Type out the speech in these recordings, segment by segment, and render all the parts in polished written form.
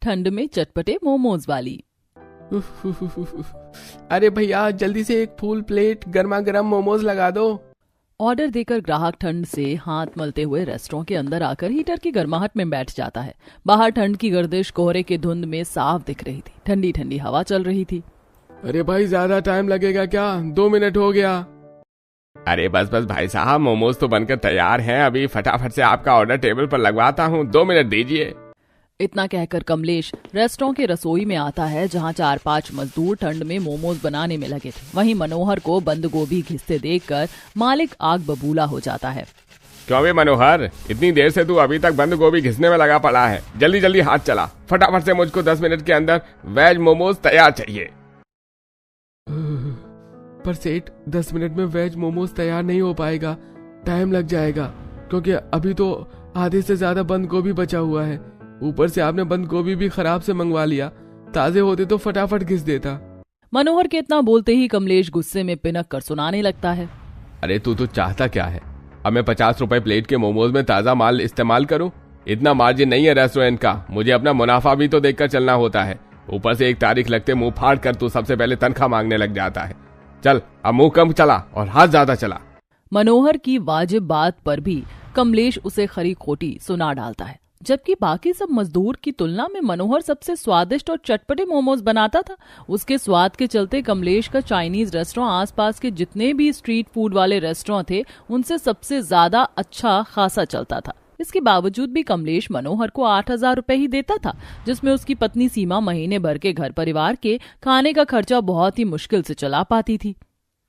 ठंड में चटपटे मोमोज वाली। अरे भैया जल्दी से एक फुल प्लेट गर्मा गर्म मोमोज लगा दो। ऑर्डर देकर ग्राहक ठंड से हाथ मलते हुए रेस्टोरेंट के अंदर आकर हीटर की गर्माहट में बैठ जाता है। बाहर ठंड की गर्दिश कोहरे के धुंध में साफ दिख रही थी। ठंडी ठंडी हवा चल रही थी। अरे भाई ज्यादा टाइम लगेगा क्या? 2 मिनट हो गया। अरे बस बस भाई साहब, मोमोज तो बनकर तैयार हैं, अभी फटाफट से आपका ऑर्डर टेबल पर लगवाता हूँ, 2 मिनट दीजिए। इतना कहकर कमलेश रेस्टोरेंट के रसोई में आता है, जहां 4-5 मजदूर ठंड में मोमोज बनाने में लगे थे। वहीं मनोहर को बंद गोभी घिसते देखकर मालिक आग बबूला हो जाता है। क्यों बे मनोहर, इतनी देर से तू अभी तक बंद गोभी घिसने में लगा पड़ा है? जल्दी जल्दी हाथ चला, फटाफट से मुझको 10 मिनट के अंदर वेज मोमोज तैयार चाहिए। पर सेठ 10 मिनट में वेज मोमोज तैयार नहीं हो पाएगा, टाइम लग जाएगा, क्योंकि अभी तो आधे से ज्यादा बंद गोभी बचा हुआ है। ऊपर से आपने बंद गोभी भी खराब से मंगवा लिया, ताजे होते तो फटाफट घिस देता। मनोहर के इतना बोलते ही कमलेश गुस्से में पिनक कर सुनाने लगता है। अरे तू चाहता क्या है? अब मैं 50 रुपए प्लेट के मोमोज में ताजा माल इस्तेमाल करूं? इतना मार्जिन नहीं है रेस्टोरेंट का, मुझे अपना मुनाफा भी तो देखकर चलना होता है। ऊपर से एक तारीख लगते मुंह फाड़ कर तू सबसे पहले तनख्वाह मांगने लग जाता है। चल अब मुंह कम चला और हाथ ज्यादा चला। मनोहर की वाजिब बात पर भी कमलेश उसे खरी खोटी सुना डालता है। जबकि बाकी सब मजदूर की तुलना में मनोहर सबसे स्वादिष्ट और चटपटे मोमोज बनाता था। उसके स्वाद के चलते कमलेश का चाइनीज रेस्टोरेंट आसपास के जितने भी स्ट्रीट फूड वाले रेस्टोरेंट थे उनसे सबसे ज्यादा अच्छा खासा चलता था। इसके बावजूद भी कमलेश मनोहर को 8,000 रुपए ही देता था, जिसमें उसकी पत्नी सीमा महीने भर के घर परिवार के खाने का खर्चा बहुत ही मुश्किल से चला पाती थी।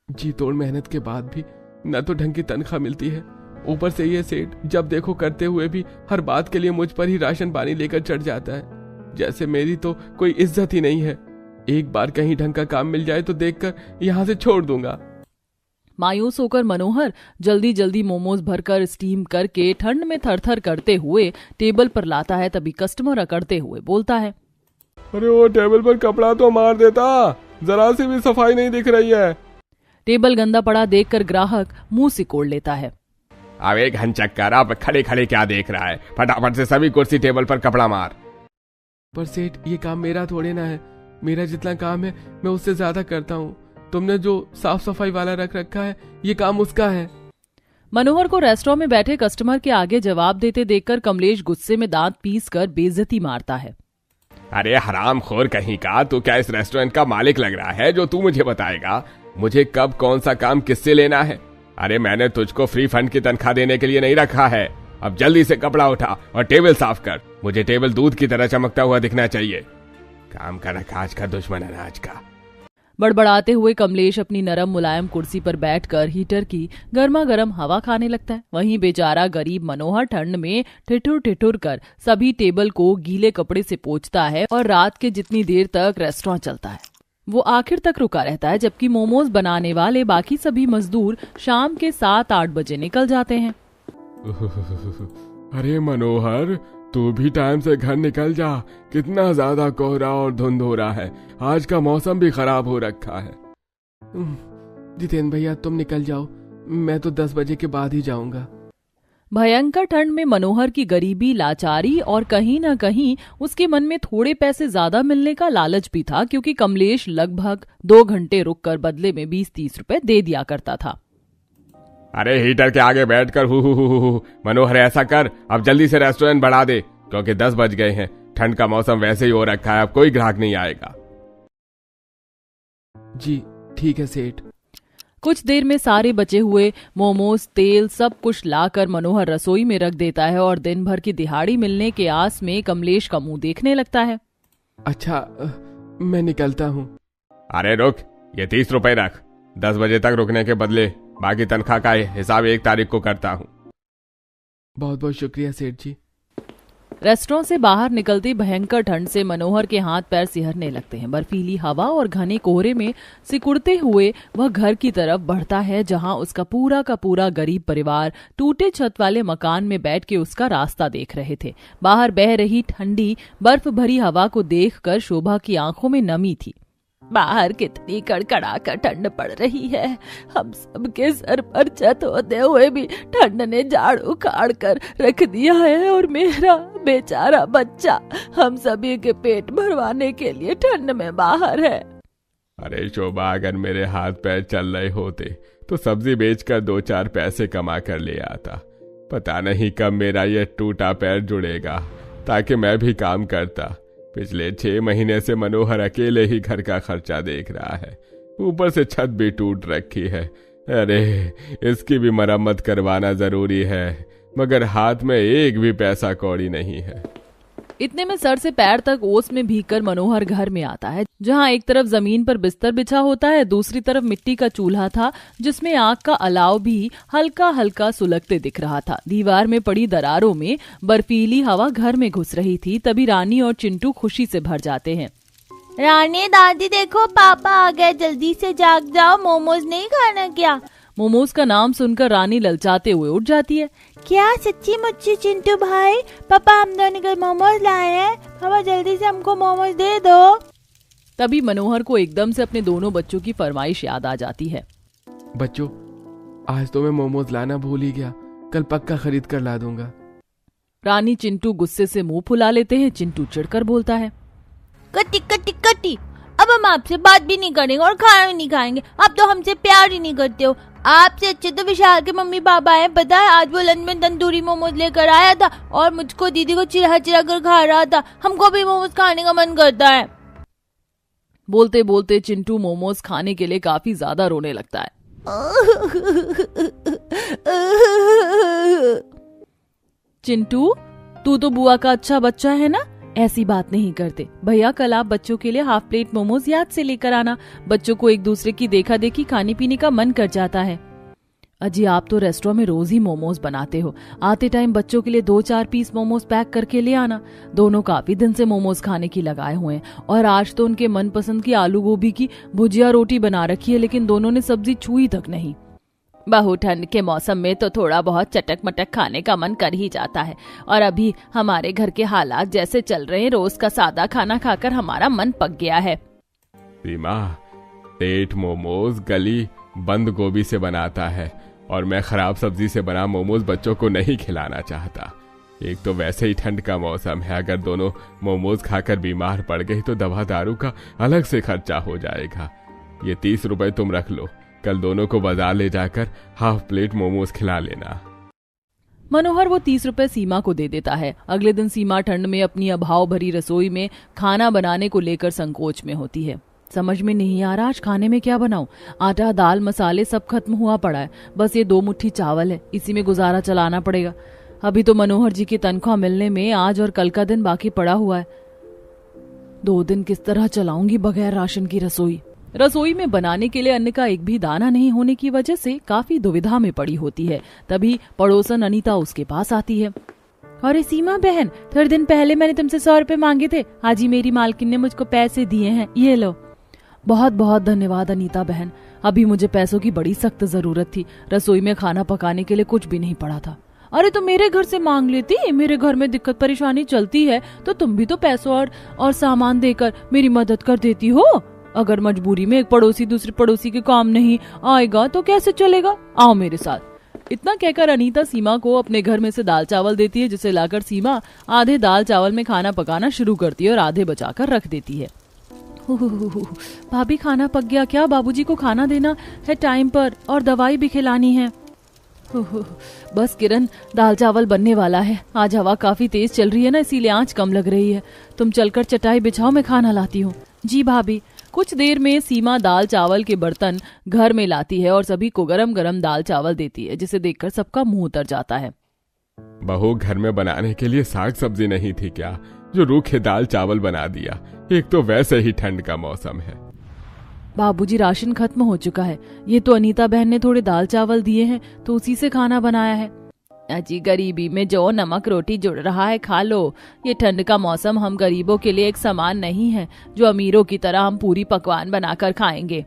जी तोड़ मेहनत के बाद भी न तो ढंग की तनख्वाह मिलती है, ऊपर से ये सेठ जब देखो करते हुए भी हर बात के लिए मुझ पर ही राशन पानी लेकर चढ़ जाता है, जैसे मेरी तो कोई इज्जत ही नहीं है। एक बार कहीं ढंग का काम मिल जाए तो देखकर यहाँ से छोड़ दूंगा। मायूस होकर मनोहर जल्दी जल्दी मोमोज भरकर स्टीम करके ठंड में थरथर करते हुए टेबल पर लाता है। तभी कस्टमर अकड़ते हुए बोलता है, अरे वो टेबल पर कपड़ा तो मार देता, जरा सी भी सफाई नहीं दिख रही है। टेबल गंदा पड़ा देखकर ग्राहक मुंह सिकोड़ लेता है। अब एक घनचक्कर, अब खड़े खड़े क्या देख रहा है? फटाफट से सभी कुर्सी टेबल पर कपड़ा मार। पर सेठ ये काम मेरा थोड़े ना है, मेरा जितना काम है मैं उससे ज्यादा करता हूँ। तुमने जो साफ सफाई वाला रख रखा है ये काम उसका है। मनोहर को रेस्टोरेंट में बैठे कस्टमर के आगे जवाब देते देखकर कमलेश गुस्से में दांत पीस कर बेइज्जती मारता है। अरे हरामखोर कहीं का, तू क्या इस रेस्टोरेंट का मालिक लग रहा है जो तू मुझे बताएगा मुझे कब कौन सा काम किससे लेना है? अरे मैंने तुझको फ्री फंड की तनख्वाह देने के लिए नहीं रखा है। अब जल्दी से कपड़ा उठा और टेबल साफ कर, मुझे टेबल दूध की तरह चमकता हुआ दिखना चाहिए। काम का नखाज का दुश्मन अनाज का। बड़बड़ाते हुए कमलेश अपनी नरम मुलायम कुर्सी पर बैठकर हीटर की गर्मा गर्म हवा खाने लगता है। वहीं बेचारा गरीब मनोहर ठंड में ठिठुर ठिठुर कर सभी टेबल को गीले कपड़े से पोंछता है और रात के जितनी देर तक रेस्टोरेंट चलता है वो आखिर तक रुका रहता है, जबकि मोमोज बनाने वाले बाकी सभी मजदूर शाम के 7-8 बजे निकल जाते हैं। अरे मनोहर तू भी टाइम से घर निकल जा, कितना ज्यादा कोहरा और धुंध हो रहा है, आज का मौसम भी खराब हो रखा है। जितेंद्र भैया तुम निकल जाओ, मैं तो 10 बजे के बाद ही जाऊंगा। भयंकर ठंड में मनोहर की गरीबी, लाचारी और कहीं न कहीं उसके मन में थोड़े पैसे ज्यादा मिलने का लालच भी था, क्योंकि कमलेश लगभग 2 घंटे रुककर बदले में 20-30 रुपए दे दिया करता था। अरे हीटर के आगे बैठकर हु मनोहर ऐसा कर, अब जल्दी से रेस्टोरेंट बढ़ा दे, क्योंकि 10 बज गए हैं। ठंड का मौसम वैसे ही हो रखा है, अब कोई ग्राहक नहीं आएगा। जी ठीक है सेठ। कुछ देर में सारे बचे हुए मोमोज, तेल सब कुछ लाकर मनोहर रसोई में रख देता है और दिन भर की दिहाड़ी मिलने के आस में कमलेश का मुंह देखने लगता है। अच्छा मैं निकलता हूँ। अरे रुक, ये 30 रुपए रख, 10 बजे तक रुकने के बदले बाकी तनख्वाह का हिसाब 1 तारीख को करता हूँ। बहुत बहुत शुक्रिया सेठ जी। रेस्टोरेंट से बाहर निकलती भयंकर ठंड से मनोहर के हाथ पैर सिहरने लगते हैं। बर्फीली हवा और घने कोहरे में सिकुड़ते हुए वह घर की तरफ बढ़ता है, जहां उसका पूरा का पूरा गरीब परिवार टूटे छत वाले मकान में बैठ के उसका रास्ता देख रहे थे। बाहर बह रही ठंडी बर्फ भरी हवा को देखकर शोभा की आंखों में नमी थी। बाहर कितनी कड़कड़ाकर ठंड पड़ रही है। हम सबके सर पर छत होते हुए भी ठंड ने झाड़ उखाड़ कर रख दिया है और मेरा बेचारा बच्चा हम सभी के पेट भरवाने के लिए ठंड में बाहर है। अरे शोभा, अगर मेरे हाथ पैर चल रहे होते तो सब्जी बेचकर 2-4 पैसे कमा कर ले आता। पता नहीं कब मेरा ये टूटा पैर जुड़ेगा ताकि मैं भी काम करता। पिछले 6 महीने से मनोहर अकेले ही घर का खर्चा देख रहा है, ऊपर से छत भी टूट रखी है। अरे इसकी भी मरम्मत करवाना जरूरी है, मगर हाथ में एक भी पैसा कौड़ी नहीं है। इतने में सर से पैर तक ओस में भीगकर मनोहर घर में आता है, जहां एक तरफ जमीन पर बिस्तर बिछा होता है, दूसरी तरफ मिट्टी का चूल्हा था जिसमें आग का अलाव भी हल्का हल्का सुलगते दिख रहा था। दीवार में पड़ी दरारों में बर्फीली हवा घर में घुस रही थी। तभी रानी और चिंटू खुशी से भर जाते हैं। रानी, दादी देखो पापा आ गए, जल्दी से जाग जाओ, मोमोज नहीं खाना क्या? मोमोज का नाम सुनकर रानी ललचाते हुए उठ जाती है। क्या सच्ची मुच्ची चिंटू भाई, पापा हम दोनों के मोमोज लाए हैं, पापा जल्दी से हमको मोमोज दे दो। तभी मनोहर को एकदम से अपने दोनों बच्चों की फरमाइश याद आ जाती है। बच्चों, आज तो मैं मोमोज लाना भूल ही गया, कल पक्का खरीद कर ला दूंगा। रानी चिंटू गुस्से से मुंह फुला लेते हैं। चिंटू चिढ़कर बोलता है, कटी कटी कटी, अब हम आपसे बात भी नहीं करेंगे और खाना भी नहीं खाएंगे। आप तो हमसे प्यार ही नहीं करते हो। आपसे अच्छे तो विशाल के मम्मी पापा हैं। पता है, आज वो लंच में तंदूरी मोमोज लेकर आया था और मुझको दीदी को चिढ़ा चिढ़ा कर खा रहा था। हमको भी मोमोज खाने का मन करता है। बोलते बोलते चिंटू मोमोज खाने के लिए काफी ज्यादा रोने लगता है। चिंटू, तू तो बुआ का अच्छा बच्चा है ना, ऐसी बात नहीं करते। भैया कल आप बच्चों के लिए हाफ प्लेट मोमोज याद से लेकर आना। बच्चों को एक दूसरे की देखा देखी खाने पीने का मन कर जाता है। अजी, आप तो रेस्टोरेंट में रोज ही मोमोज बनाते हो। आते टाइम बच्चों के लिए 2-4 पीस मोमोज पैक करके ले आना। दोनों काफी दिन से मोमोज खाने की लगाए हुए हैं और आज तो उनके मनपसंद की आलू गोभी की भुजिया रोटी बना रखी है, लेकिन दोनों ने सब्जी छुई तक नहीं। बहु ठंड के मौसम में तो थोड़ा बहुत चटक मटक खाने का मन कर ही जाता है, और अभी हमारे घर के हालात जैसे चल रहे हैं, रोज का सादा खाना खाकर हमारा मन पक गया है। सीमा, पेट मोमोज गली बंद गोभी से बनाता है और मैं खराब सब्जी से बना मोमोज बच्चों को नहीं खिलाना चाहता। एक तो वैसे ही ठंड का मौसम है, अगर दोनों मोमोज खाकर बीमार पड़ गई तो दवा दारू का अलग से खर्चा हो जाएगा। ये 30 रुपए तुम रख लो, कल दोनों को बाजार ले जाकर हाफ प्लेट मोमोज खिला लेना। मनोहर वो 30 रुपए सीमा को दे देता है। अगले दिन सीमा ठंड में अपनी अभाव भरी रसोई में खाना बनाने को लेकर संकोच में होती है। समझ में नहीं आ रहा आज खाने में क्या बनाऊं। आटा दाल मसाले सब खत्म हुआ पड़ा है, बस ये 2 मुट्ठी चावल है, इसी में गुजारा चलाना पड़ेगा। अभी तो मनोहर जी की तनख्वाह मिलने में आज और कल का दिन बाकी पड़ा हुआ है। 2 दिन किस तरह चलाऊंगी बगैर राशन की रसोई। रसोई में बनाने के लिए अन्न का एक भी दाना नहीं होने की वजह से काफी दुविधा में पड़ी होती है। तभी पड़ोसन अनीता उसके पास आती है। अरे सीमा बहन, थोड़े दिन पहले मैंने तुमसे 100 रुपए मांगे थे, आज ही मेरी मालकिन ने मुझको पैसे दिए हैं, ये लो। बहुत बहुत धन्यवाद अनीता बहन, अभी मुझे पैसों की बड़ी सख्त जरूरत थी। रसोई में खाना पकाने के लिए कुछ भी नहीं पड़ा था। अरे तो मेरे घर से मांग लेती, मेरे घर में दिक्कत परेशानी चलती है तो तुम भी तो पैसों और सामान देकर मेरी मदद कर देती हो। अगर मजबूरी में एक पड़ोसी दूसरे पड़ोसी के काम नहीं आएगा तो कैसे चलेगा, आओ मेरे साथ। इतना कहकर अनीता सीमा को अपने घर में से दाल चावल देती है, जिसे लाकर सीमा आधे दाल चावल में खाना पकाना शुरू करती है और आधे बचाकर रख देती है। भाभी खाना पक गया क्या? बाबूजी को खाना देना है टाइम पर और दवाई भी खिलानी है। बस किरण, दाल चावल बनने वाला है। आज हवा काफी तेज चल रही है ना, इसीलिए आंच कम लग रही है। तुम चलकर चटाई बिछाओ, मैं खाना लाती हूँ। जी भाभी। कुछ देर में सीमा दाल चावल के बर्तन घर में लाती है और सभी को गरम गरम दाल चावल देती है, जिसे देखकर सबका मुंह उतर जाता है। बहू, घर में बनाने के लिए साग सब्जी नहीं थी क्या, जो रूखे दाल चावल बना दिया? एक तो वैसे ही ठंड का मौसम है। बाबूजी, राशन खत्म हो चुका है। ये तो अनीता बहन ने थोड़े दाल चावल दिए हैं तो उसी से खाना बनाया है। अजी, गरीबी में जो नमक रोटी जुड़ रहा है खा लो। ये ठंड का मौसम हम गरीबों के लिए एक समान नहीं है जो अमीरों की तरह हम पूरी पकवान बनाकर खाएंगे।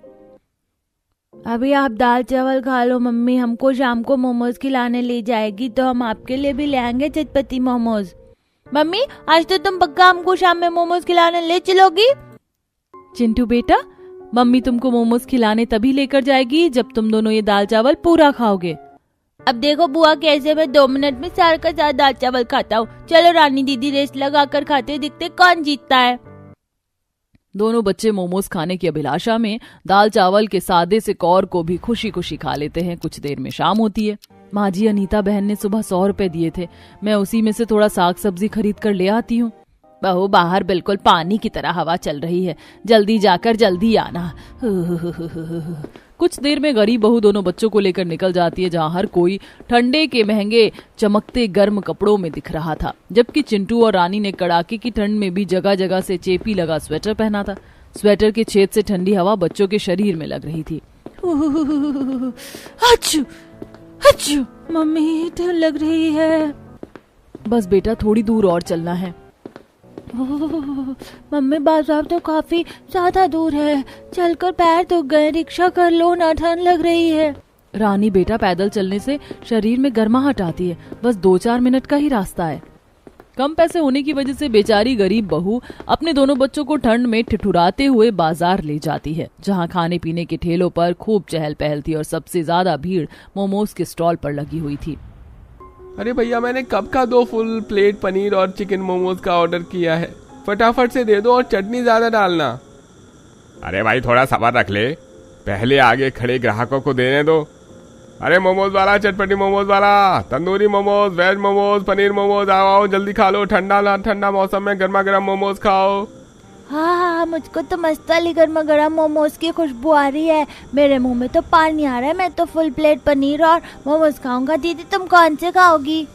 अभी आप दाल चावल खा लो, मम्मी हमको शाम को मोमोज खिलाने ले जाएगी तो हम आपके लिए भी ले आएंगे चटपटी मोमोज। मम्मी, आज तो तुम पक्का हमको शाम में मोमोज खिलाने ले चलोगी? चिंटू बेटा, मम्मी तुमको मोमोज खिलाने तभी लेकर जाएगी जब तुम दोनों ये दाल चावल पूरा खाओगे। अब देखो बुआ कैसे मैं 2 मिनट में सार का साथ दाल चावल खाता हूँ। चलो रानी दीदी रेस लगाकर खाते दिखते कौन जीतता है। दोनों बच्चे मोमोज खाने की अभिलाषा में दाल चावल के सादे से कौर को भी खुशी खुशी खा लेते हैं। कुछ देर में शाम होती है। माँ जी अनीता बहन ने सुबह 100 रुपए दिए थे, मैं उसी में से थोड़ा साग सब्जी खरीद कर ले आती हूँ। बहू बाहर बिल्कुल पानी की तरह हवा चल रही है, जल्दी जाकर जल्दी आना। कुछ देर में गरीब बहू दोनों बच्चों को लेकर निकल जाती है, जहाँ हर कोई ठंडे के महंगे चमकते गर्म कपड़ों में दिख रहा था, जबकि चिंटू और रानी ने कड़ाके की ठंड में भी जगह जगह से चेपी लगा स्वेटर पहना था। स्वेटर के छेद से ठंडी हवा बच्चों के शरीर में लग रही थी। अच्छू अच्छू मम्मी ठंड लग रही है। बस बेटा थोड़ी दूर और चलना है। मम्मी बाजार तो काफी ज्यादा दूर है, चलकर पैर दुख गए, रिक्शा कर लो ना, ठंड लग रही है। रानी बेटा पैदल चलने से शरीर में गर्माहट आती है, बस 2-4 मिनट का ही रास्ता है। कम पैसे होने की वजह से बेचारी गरीब बहू अपने दोनों बच्चों को ठंड में ठिठुराते हुए बाजार ले जाती है, जहां खाने पीने के ठेलों पर खूब चहल पहल थी और सबसे ज्यादा भीड़ मोमोज के स्टॉल पर लगी हुई थी। अरे भैया मैंने कब का 2 फुल प्लेट पनीर और चिकन मोमोज का ऑर्डर किया है, फटाफट से दे दो और चटनी ज्यादा डालना। अरे भाई थोड़ा सब्र रख ले, पहले आगे खड़े ग्राहकों को देने दो। अरे मोमोज वाला, चटपटी मोमोज वाला, तंदूरी मोमोज, वेज मोमोज, पनीर मोमोज, आओ जल्दी खा लो, ठंडा मौसम में गर्मा गर्म मोमोज खाओ। हाँ मुझको तो मस्त वाली गर्मा गर्म मोमोज की खुशबू आ रही है, मेरे मुंह में तो पानी आ रहा है। मैं तो फुल प्लेट पनीर और मोमोज खाऊंगा। दीदी तुम कौन से खाओगी?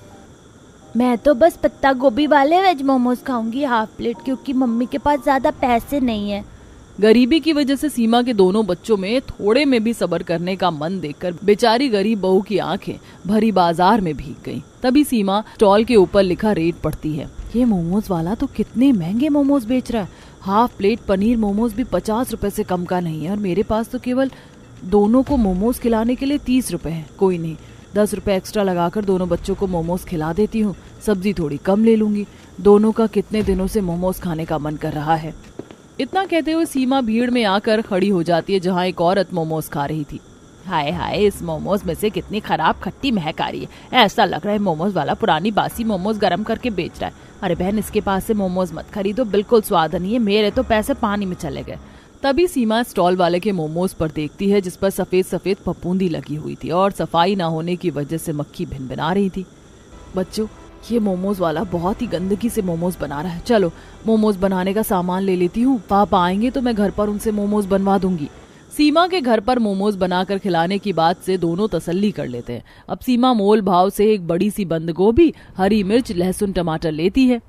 मैं तो बस पत्ता गोभी वाले वेज मोमोज खाऊंगी, हाफ प्लेट, क्योंकि मम्मी के पास ज्यादा पैसे नहीं है। गरीबी की वजह से सीमा के दोनों बच्चों में थोड़े में भी सब्र करने का मन देखकर बेचारी गरीब बहू की आंखें भरी बाजार में भीग गईं। तभी सीमा स्टॉल के ऊपर लिखा रेट पढ़ती है। ये मोमोज वाला तो कितने महंगे मोमोज बेच रहा है, हाफ प्लेट पनीर मोमोज भी 50 रुपए से कम का नहीं है, और मेरे पास तो केवल दोनों को मोमोज खिलाने के लिए 30 रुपए है। कोई नहीं, 10 रुपए एक्स्ट्रा लगाकर दोनों बच्चों को मोमोज खिला देती हूँ, सब्जी थोड़ी कम ले लूंगी। दोनों का कितने दिनों से मोमोज खाने का मन कर रहा है। इतना कहते हुए सीमा भीड़ में आकर खड़ी हो जाती है, जहाँ एक औरत मोमोज खा रही थी। हाय हाय, इस मोमोज में से कितनी खराब खट्टी महक आ रही है। ऐसा लग रहा है मोमोज वाला पुरानी बासी मोमोज गर्म करके बेच रहा है। अरे बहन, इसके पास से मोमोज मत खरीदो, बिल्कुल स्वाद नहीं है, मेरे तो पैसे पानी में चले गए। तभी सीमा स्टॉल वाले के मोमोज पर देखती है, जिस पर सफेद सफेद फफूंदी लगी हुई थी और सफाई ना होने की वजह से मक्खी भिनभिना रही थी। बच्चों, ये मोमोज वाला बहुत ही गंदगी से मोमोज बना रहा है। चलो मोमोज बनाने का सामान ले लेती हूँ, पापा आएंगे तो मैं घर पर उनसे मोमोज बनवा दूंगी। सीमा के घर पर मोमोज बनाकर खिलाने की बात से दोनों तसल्ली कर लेते हैं। अब सीमा मोल भाव से एक बड़ी सी बंद गोभी, हरी मिर्च, लहसुन, टमाटर लेती है।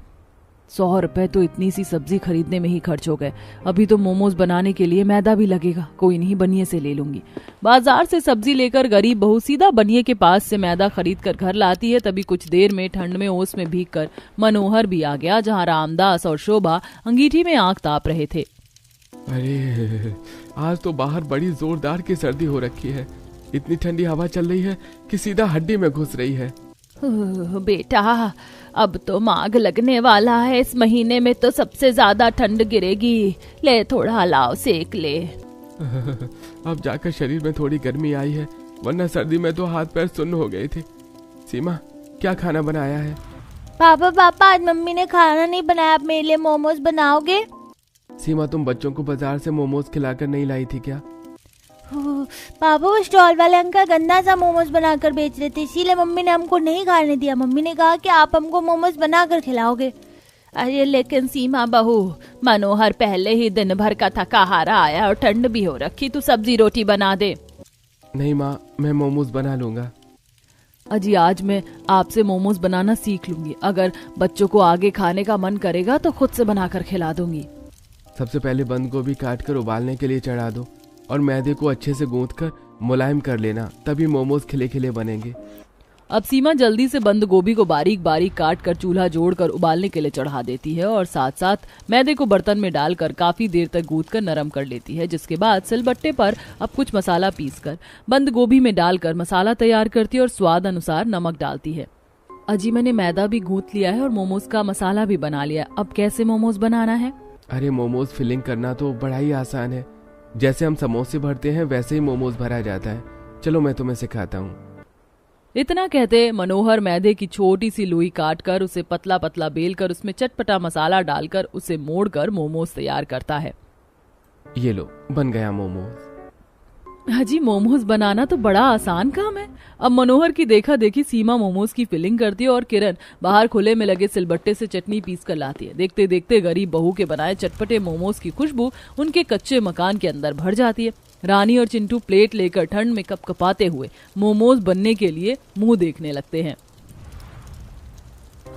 100 रुपए तो इतनी सी सब्जी खरीदने में ही खर्च हो गए। अभी तो मोमोज बनाने के लिए मैदा भी लगेगा। कोई नहीं, बनिए से ले लूंगी। बाजार से सब्जी लेकर गरीब बहू सीधा बनिए के पास से मैदा खरीद कर घर लाती है। तभी कुछ देर में ठंड में ओस में भीग कर मनोहर भी आ गया, जहाँ रामदास और शोभा अंगीठी में आंख ताप रहे थे। अरे आज तो बाहर बड़ी जोरदार की सर्दी हो रखी है। इतनी ठंडी हवा चल रही है कि सीधा हड्डी में घुस रही है। बेटा, अब तो माघ लगने वाला है, इस महीने में तो सबसे ज्यादा ठंड गिरेगी। ले थोड़ा हलाव सेक ले। अब जाकर शरीर में थोड़ी गर्मी आई है, वरना सर्दी में तो हाथ पैर सुन्न हो गए थे। सीमा, क्या खाना बनाया है? पापा आज मम्मी ने खाना नहीं बनाया, आप मेरे लिए मोमोज बनाओगे? सीमा, तुम बच्चों को बाजार से मोमोज खिलाकर नहीं लाई थी क्या? पापा, वो स्टॉल वाले अंकल गंदा सा मोमोज बनाकर बेच रहे थे, इसीलिए मम्मी ने हमको नहीं खाने दिया। मम्मी ने कहा कि आप हमको मोमोज बनाकर खिलाओगे। अरे लेकिन सीमा बहू, मनोहर पहले ही दिन भर का थका हारा आया और ठंड भी हो रखी, तू सब्जी रोटी बना दे। नहीं माँ, मैं मोमोज बना लूंगा। अजी, आज मैं आपसे मोमोज बनाना सीख लूंगी। अगर बच्चों को आगे खाने का मन करेगा तो खुद से बनाकर खिला दूंगी। सबसे पहले बंद गोभी काट कर उबालने के लिए चढ़ा दो और मैदे को अच्छे से गूंथ कर मुलायम कर लेना, तभी मोमोज खिले खिले बनेंगे। अब सीमा जल्दी से बंद गोभी को बारीक बारीक काट कर चूल्हा जोड़कर उबालने के लिए चढ़ा देती है और साथ साथ मैदे को बर्तन में डालकर काफी देर तक गूंथ कर नरम कर लेती है। जिसके बाद सिलबट्टे पर अब कुछ मसाला पीसकर बंद गोभी में डालकर मसाला तैयार करती है और स्वाद अनुसार नमक डालती है। अजी, मैंने मैदा भी गूंथ लिया है और मोमोज का मसाला भी बना लिया। अब कैसे मोमोज बनाना है? अरे मोमोज फिलिंग करना तो बड़ा ही आसान है। जैसे हम समोसे भरते हैं वैसे ही मोमोज भरा जाता है। चलो मैं तुम्हें सिखाता हूँ। इतना कहते मनोहर मैदे की छोटी सी लोई काट कर उसे पतला पतला बेल कर उसमें चटपटा मसाला डालकर उसे मोड़कर मोमोज तैयार करता है। ये लो, बन गया मोमोज। हाजी, मोमोज बनाना तो बड़ा आसान काम है। अब मनोहर की देखा देखी सीमा मोमोज की फिलिंग करती है और किरण बाहर खुले में लगे सिलबट्टे से चटनी पीस कर लाती है। देखते देखते गरीब बहू के बनाए चटपटे मोमोज की खुशबू उनके कच्चे मकान के अंदर भर जाती है। रानी और चिंटू प्लेट लेकर ठंड में कपकपाते हुए मोमोज बनने के लिए मुंह देखने लगते हैं।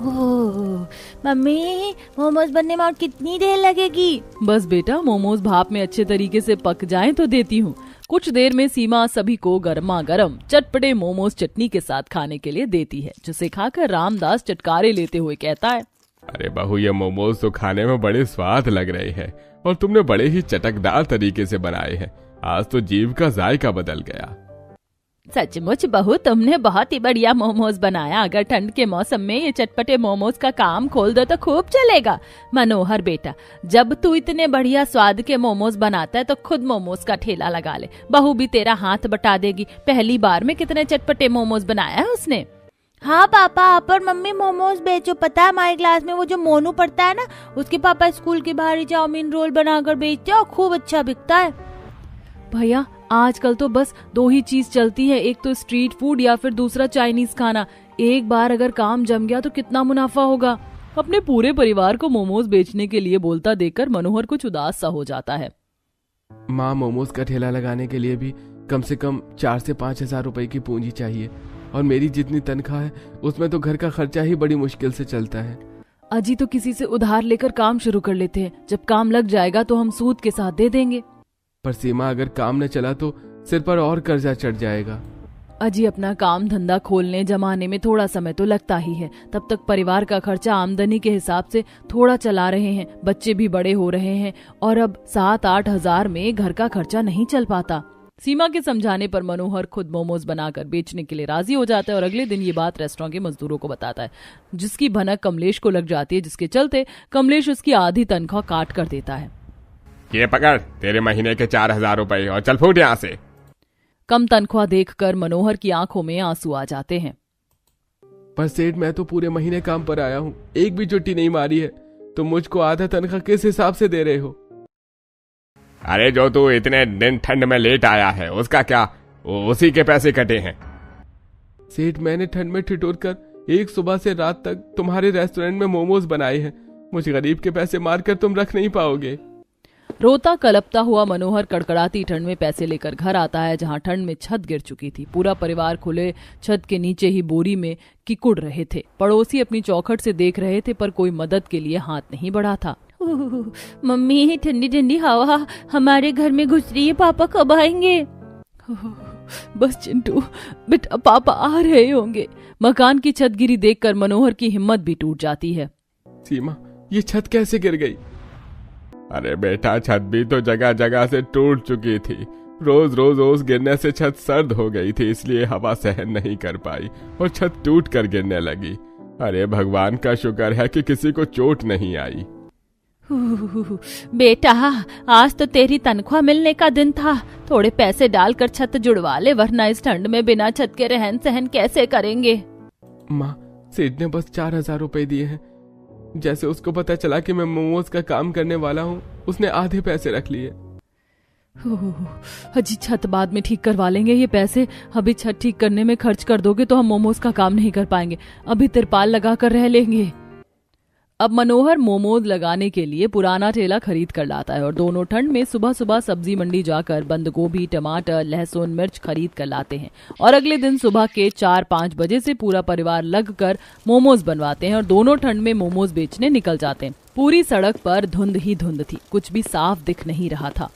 ओह मम्मी, मोमोज बनने में और कितनी देर लगेगी? बस बेटा, मोमोज भाप में अच्छे तरीके से पक जाएं तो देती हूँ। कुछ देर में सीमा सभी को गर्मा गर्म चटपटे मोमोज चटनी के साथ खाने के लिए देती है, जिसे खाकर रामदास चटकारे लेते हुए कहता है, अरे बहू, ये मोमोज तो खाने में बड़े स्वाद लग रहे हैं और तुमने बड़े ही चटकदार तरीके से बनाए हैं। आज तो जीभ का जायका बदल गया। सचमुच बहू, तुमने बहुत ही बढ़िया मोमोज बनाया। अगर ठंड के मौसम में ये चटपटे मोमोज का काम खोल दो तो खूब चलेगा। मनोहर बेटा, जब तू इतने बढ़िया स्वाद के मोमोज बनाता है तो खुद मोमोज का ठेला लगा ले। बहू भी तेरा हाथ बटा देगी। पहली बार में कितने चटपटे मोमोज बनाया है उसने। हाँ पापा, आप और मम्मी मोमोज बेचो। पता है हमारी क्लास में वो जो मोनू पढ़ता है ना, उसके पापा स्कूल के बाहर ही चाउमीन रोल बनाकर बेचते और खूब अच्छा बिकता है। भैया, आजकल तो बस 2 ही चीज चलती है, एक तो स्ट्रीट फूड या फिर दूसरा चाइनीज खाना। एक बार अगर काम जम गया तो कितना मुनाफा होगा। अपने पूरे परिवार को मोमोज बेचने के लिए बोलता देखकर मनोहर कुछ उदास सा हो जाता है। माँ, मोमोज का ठेला लगाने के लिए भी कम से कम 4 से 5 हजार रुपए की पूंजी चाहिए और मेरी जितनी तनख्वाह है उसमें तो घर का खर्चा ही बड़ी मुश्किल से चलता है। अजी तो किसी से उधार लेकर काम शुरू कर लेते हैं, जब काम लग जाएगा तो हम सूद के साथ दे देंगे। पर सीमा, अगर काम न चला तो सिर पर और कर्जा चढ़ जाएगा। अजी, अपना काम धंधा खोलने जमाने में थोड़ा समय तो लगता ही है। तब तक परिवार का खर्चा आमदनी के हिसाब से थोड़ा चला रहे हैं, बच्चे भी बड़े हो रहे हैं और अब 7-8 हजार में घर का खर्चा नहीं चल पाता। सीमा के समझाने पर मनोहर खुद मोमोज बनाकर बेचने के लिए राजी हो जाता है और अगले दिन ये बात रेस्टोरेंट के मजदूरों को बताता है, जिसकी भनक कमलेश को लग जाती है, जिसके चलते कमलेश उसकी आधी तनख्वाह काट कर देता है। ये पकड़ तेरे महीने के 4,000 रुपए और चल फूट यहाँ से। कम तनख्वाह देखकर मनोहर की आंखों में आंसू आ जाते हैं। पर सेठ, मैं तो पूरे महीने काम पर आया हूँ, एक भी छुट्टी नहीं मारी है, तो मुझको आधा तनख्वाह किस हिसाब से दे रहे हो? अरे जो तू इतने दिन ठंड में लेट आया है उसका क्या, उसी के पैसे कटे हैं। सेठ, मैंने ठंड में ठिठुर कर एक सुबह से रात तक तुम्हारे रेस्टोरेंट में मोमोज बनाए हैं। मुझे गरीब के पैसे मारकर तुम रख नहीं पाओगे। रोता कलपता हुआ मनोहर कड़कड़ाती ठंड में पैसे लेकर घर आता है, जहां ठंड में छत गिर चुकी थी। पूरा परिवार खुले छत के नीचे ही बोरी में किकुड़ रहे थे। पड़ोसी अपनी चौखट से देख रहे थे पर कोई मदद के लिए हाथ नहीं बढ़ा था। मम्मी, ठंडी ठंडी हवा हमारे घर में घुस रही है, पापा कब आएंगे? बस चिंटू बेटा, पापा आ रहे होंगे। मकान की छत गिरी देखकर मनोहर की हिम्मत भी टूट जाती है। सीमा, ये छत कैसे गिर गई? अरे बेटा, छत भी तो जगह जगह से टूट चुकी थी। रोज रोज ओस गिरने से छत सर्द हो गई थी, इसलिए हवा सहन नहीं कर पाई और छत टूट कर गिरने लगी। अरे भगवान का शुक्र है कि किसी को चोट नहीं आई। बेटा, आज तो तेरी तनख्वाह मिलने का दिन था। थोड़े पैसे डालकर छत जुड़वा ले, वरना इस ठंड में बिना छत के रहन सहन कैसे करेंगे? माँ, सेठ ने बस 4,000 रुपए दिए हैं। जैसे उसको पता चला कि मैं मोमोज का काम करने वाला हूँ, उसने आधे पैसे रख लिए। अजी, छत बाद में ठीक करवा लेंगे। ये पैसे अभी छत ठीक करने में खर्च कर दोगे तो हम मोमोज का काम नहीं कर पाएंगे। अभी तिरपाल लगा कर रह लेंगे। अब मनोहर मोमोज लगाने के लिए पुराना ठेला खरीद कर लाता है और दोनों ठंड में सुबह सुबह सब्जी मंडी जाकर बंद गोभी, टमाटर, लहसुन, मिर्च खरीद कर लाते हैं और अगले दिन सुबह के 4-5 बजे से पूरा परिवार लगकर मोमोज बनवाते हैं और दोनों ठंड में मोमोज बेचने निकल जाते हैं। पूरी सड़क पर धुंध ही धुंध थी, कुछ भी साफ दिख नहीं रहा था।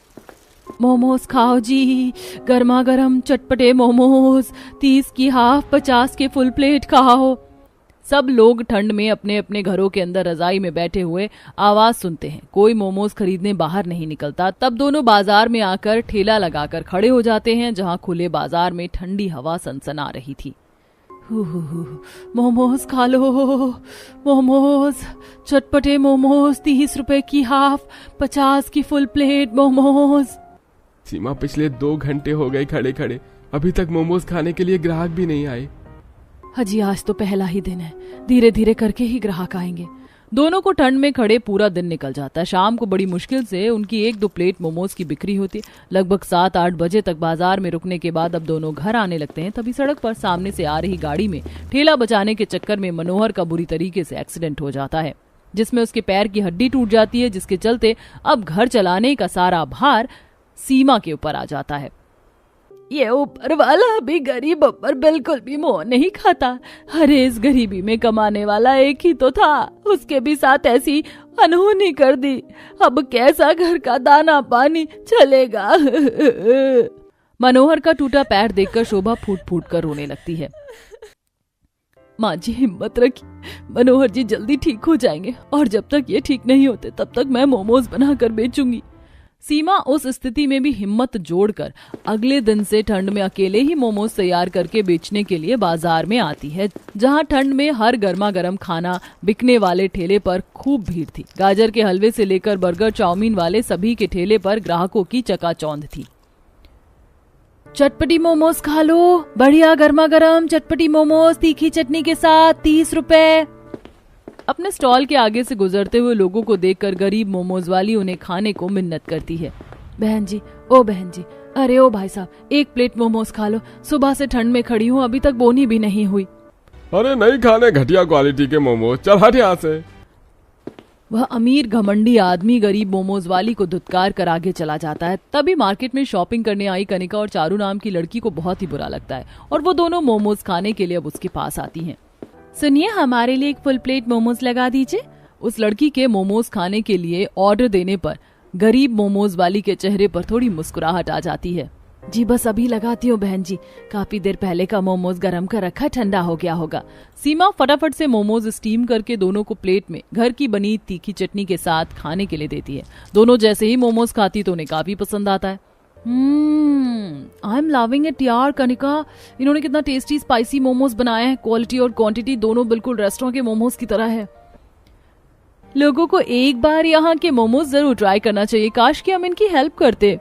मोमोज खाओ जी, गर्मा गर्म चटपटे मोमोज, 30 की हाफ, 50 के फुल प्लेट खाओ। सब लोग ठंड में अपने अपने घरों के अंदर रजाई में बैठे हुए आवाज सुनते हैं। कोई मोमोज खरीदने बाहर नहीं निकलता। तब दोनों बाजार में आकर ठेला लगाकर खड़े हो जाते हैं, जहां खुले बाजार में ठंडी हवा सनसना रही थी। मोमोज खा लो, मोमोज, चटपटे मोमोज, 30 रुपए की हाफ, 50 की फुल प्लेट मोमोज। सीमा, पिछले 2 घंटे हो गए खड़े खड़े, अभी तक मोमोज खाने के लिए ग्राहक भी नहीं आए। हाजी, आज तो पहला ही दिन है, धीरे धीरे करके ही ग्राहक आएंगे। दोनों को ठंड में खड़े पूरा दिन निकल जाता है। शाम को बड़ी मुश्किल से उनकी 1-2 प्लेट मोमोज की बिक्री होती है। लगभग 7-8 बजे तक बाजार में रुकने के बाद अब दोनों घर आने लगते हैं। तभी सड़क पर सामने से आ रही गाड़ी में ठेला बचाने के चक्कर में मनोहर का बुरी तरीके से एक्सीडेंट हो जाता है, जिसमें उसके पैर की हड्डी टूट जाती है, जिसके चलते अब घर चलाने का सारा भार सीमा के ऊपर आ जाता है। ये ऊपर वाला भी गरीबों पर बिल्कुल भी मोह नहीं खाता। अरे इस गरीबी में कमाने वाला एक ही तो था, उसके भी साथ ऐसी अनहोनी कर दी। अब कैसा घर का दाना पानी चलेगा। मनोहर का टूटा पैर देखकर शोभा फूट फूट कर रोने लगती है। माँ जी हिम्मत रखिए, मनोहर जी जल्दी ठीक हो जाएंगे और जब तक ये ठीक नहीं होते तब तक मैं मोमोज बनाकर बेचूंगी। सीमा उस स्थिति में भी हिम्मत जोड़कर अगले दिन से ठंड में अकेले ही मोमोज तैयार करके बेचने के लिए बाजार में आती है, जहां ठंड में हर गर्मा गर्म खाना बिकने वाले ठेले पर खूब भीड़ थी। गाजर के हलवे से लेकर बर्गर चाउमीन वाले सभी के ठेले पर ग्राहकों की चकाचौंध थी। चटपटी मोमोज खा लो, बढ़िया गर्मा गर्म चटपटी मोमोज तीखी चटनी के साथ 30 रुपए। अपने स्टॉल के आगे से गुजरते हुए लोगों को देखकर गरीब मोमोज वाली उन्हें खाने को मिन्नत करती है। बहन जी, ओ बहन जी, अरे ओ भाई साहब, 1 प्लेट मोमोज खा लो, सुबह से ठंड में खड़ी हूँ, अभी तक बोनी भी नहीं हुई। अरे नहीं खाने घटिया क्वालिटी के मोमोज, चल हट यहाँ से। वह अमीर घमंडी आदमी गरीब मोमोज वाली को धुतकार कर आगे चला जाता है। तभी मार्केट में शॉपिंग करने आई कनिका और चारू नाम की लड़की को बहुत ही बुरा लगता है और वो दोनों मोमोज खाने के लिए अब उसके पास आती हैं। सुनिए, हमारे लिए 1 फुल प्लेट मोमोज लगा दीजिए। उस लड़की के मोमोज खाने के लिए ऑर्डर देने पर गरीब मोमोज वाली के चेहरे पर थोड़ी मुस्कुराहट आ जाती है। जी बस अभी लगाती हूँ बहन जी, काफी देर पहले का मोमोज गरम कर रखा, ठंडा हो गया होगा। सीमा फटाफट से मोमोज स्टीम करके दोनों को प्लेट में घर की बनी तीखी चटनी के साथ खाने के लिए देती है। दोनों जैसे ही मोमोज खाती तो उन्हें काफी पसंद आता है। आई एम लविंग इट यार कनिका, इन्होंने कितना टेस्टी स्पाइसी मोमोज बनाए हैं। क्वालिटी और क्वांटिटी दोनों बिल्कुल रेस्टोरेंट के मोमोज की तरह है। लोगों को एक बार यहाँ के मोमोज जरूर ट्राई करना चाहिए, काश कि हम इनकी हेल्प करते।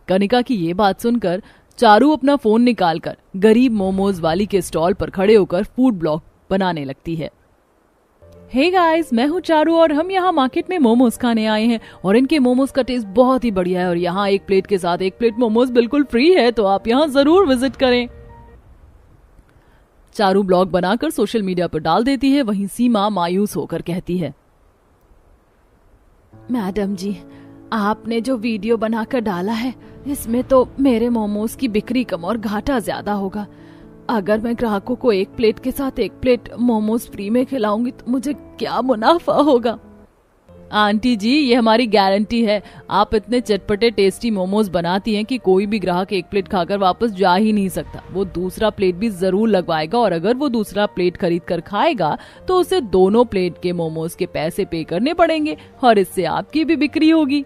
कनिका की ये बात सुनकर चारू अपना फोन निकालकर गरीब मोमोज वाली के स्टॉल पर खड़े होकर फूड ब्लॉग बनाने लगती है। हे गाइस, मैं हूँ चारू और हम यहाँ मार्केट में मोमोज खाने आए हैं और इनके मोमोज का टेस्ट बहुत ही बढ़िया है और यहाँ 1 प्लेट के साथ 1 प्लेट मोमोज बिल्कुल फ्री है, तो आप यहाँ जरूर विजिट करें। चारू ब्लॉग बनाकर सोशल मीडिया पर डाल देती है। वहीं सीमा मायूस होकर कहती है, मैडम जी, आपने जो वीडियो बनाकर डाला है इसमें तो मेरे मोमोज की बिक्री कम और घाटा ज्यादा होगा। अगर मैं ग्राहकों को 1 प्लेट के साथ 1 प्लेट मोमोज फ्री में खिलाऊंगी तो मुझे क्या मुनाफा होगा। आंटी जी, ये हमारी गारंटी है, आप इतने चटपटे टेस्टी मोमोज बनाती हैं कि कोई भी ग्राहक 1 प्लेट खाकर वापस जा ही नहीं सकता। वो दूसरा प्लेट भी जरूर लगवाएगा और अगर वो दूसरा प्लेट खरीद कर खाएगा तो उसे दोनों प्लेट के मोमोज के पैसे पे करने पड़ेंगे और इससे आपकी भी बिक्री होगी।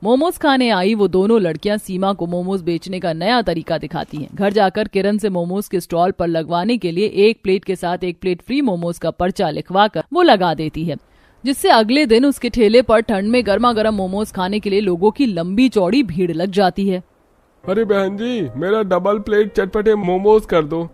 मोमोज खाने आई वो दोनों लड़कियां सीमा को मोमोज बेचने का नया तरीका दिखाती हैं। घर जाकर किरण से मोमोज के स्टॉल पर लगवाने के लिए 1 प्लेट के साथ 1 प्लेट फ्री मोमोज का पर्चा लिखवाकर वो लगा देती है, जिससे अगले दिन उसके ठेले पर ठंड में गर्मा गर्म मोमोज खाने के लिए लोगों की लंबी चौड़ी भीड़ लग जाती है। अरे बहन जी, मेरा डबल प्लेट चटपटे मोमोज कर दो।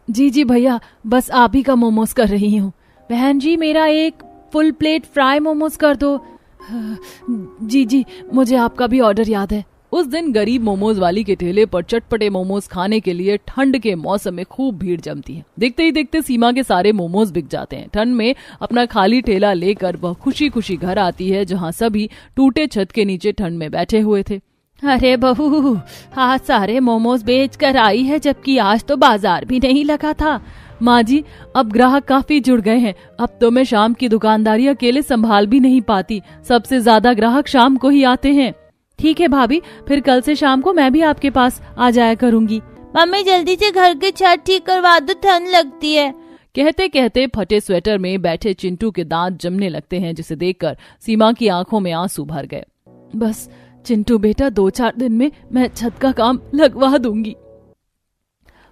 जी जी भैया, बस आप ही का मोमोज कर रही हूँ। बहन जी, मेरा 1 फुल प्लेट फ्राई मोमोज कर दो। जी जी, मुझे आपका भी ऑर्डर याद है। उस दिन गरीब मोमोज वाली के ठेले पर चटपटे मोमोज खाने के लिए ठंड के मौसम में खूब भीड़ जमती है। देखते ही देखते सीमा के सारे मोमोज बिक जाते हैं। ठंड में अपना खाली ठेला लेकर वह खुशी खुशी घर आती है, जहां सभी टूटे छत के नीचे ठंड में बैठे हुए थे। अरे बहू, आज सारे मोमोज बेच कर आई है, जबकि आज तो बाजार भी नहीं लगा था। माँ जी, अब ग्राहक काफी जुड़ गए हैं, अब तो मैं शाम की दुकानदारी अकेले संभाल भी नहीं पाती। सबसे ज्यादा ग्राहक शाम को ही आते हैं। ठीक है भाभी, फिर कल से शाम को मैं भी आपके पास आ जाया करूंगी। मम्मी जल्दी से घर की छत ठीक करवा दो, ठंड लगती है। कहते कहते फटे स्वेटर में बैठे चिंटू के दांत जमने लगते हैं, जिसे देखकर सीमा की आंखों में आंसू भर गए। बस चिंटू बेटा, 2-4 दिन में मैं छत का काम लगवा दूंगी।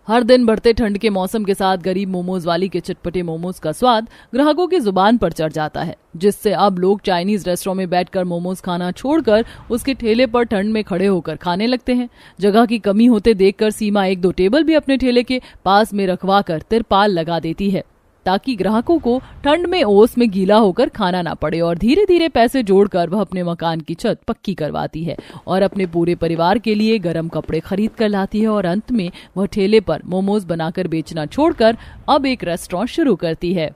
हर दिन बढ़ते ठंड के मौसम के साथ गरीब मोमोज वाली के चटपटे मोमोज का स्वाद ग्राहकों की जुबान पर चढ़ जाता है, जिससे अब लोग चाइनीज रेस्टोरेंट में बैठकर मोमोज खाना छोड़कर उसके ठेले पर ठंड में खड़े होकर खाने लगते हैं। जगह की कमी होते देखकर सीमा 1-2 टेबल भी अपने ठेले के पास में रखवा कर तिरपाल लगा देती है, ताकि ग्राहकों को ठंड में ओस में गीला होकर खाना ना पड़े। और धीरे धीरे पैसे जोड़कर वह अपने मकान की छत पक्की करवाती है और अपने पूरे परिवार के लिए गर्म कपड़े खरीद कर लाती है। और अंत में वह ठेले पर मोमोज बनाकर बेचना छोड़कर अब एक रेस्टोरेंट शुरू करती है।